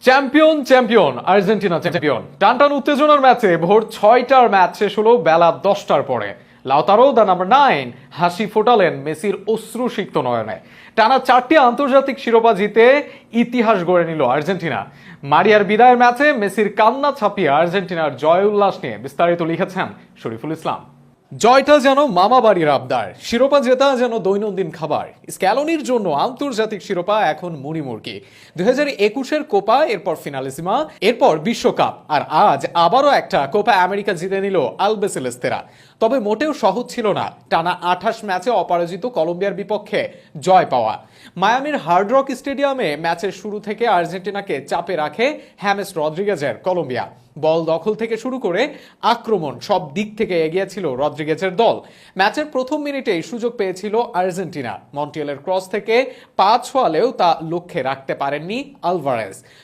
Champion champion Argentina champion. টানটান উত্তেজনার ম্যাচে ভোর 6টার ম্যাচ শেষ হলো বেলা 10টার পরে। লাউতারো দা নাম্বার 9 হাসি ফোটালেন মেসির অশ্রুসিক্ত নয়নে। টানা 4টি আন্তর্জাতিক শিরোপা জিতে ইতিহাস গড়ে নিল আর্জেন্টিনা। মারিয়ার বিদায়ের ম্যাচে মেসির কান্না ছাপিয়ে আর্জেন্টিনার জয় উল্লাস নিয়ে বিস্তারিত লিখেছেন শরীফুল ইসলাম। জয়টা যেন মামা বাড়ির আবদার, শিরোপা জেতা যেন দৈনন্দিন খাবার। স্ক্যালোনির জন্য আন্তর্জাতিক শিরোপা এখন মুড়িমুড়কি। 2021-এর কোপা, এরপর ফিনালিসিমা, এরপর বিশ্বকাপ, আর আজ আবারও একটা কোপা আমেরিকা জিতে নিল আলবিসেলেস্তেরা। তবে মোটেও সহজ ছিল না টানা 28 ম্যাচে অপরাজিত কলম্বিয়ার বিপক্ষে জয় পাওয়া। মায়ামির হার্ড রক স্টেডিয়ামে ম্যাচের শুরু থেকে আর্জেন্টিনাকে চাপে রাখে হ্যামেস রদ্রিগেজের কলম্বিয়া। বল দখল থেকে শুরু করে আক্রমণ সব দিক থেকে এগিয়ে ছিল রদ্রিগেজের দল। ম্যাচের প্রথম মিনিটেই সুযোগ পেয়েছিল আর্জেন্টিনা। মন্টিয়েলের ক্রস থেকে পা ছোঁয়ালেও তা লক্ষ্যে রাখতে পারেননি আলভারেজ।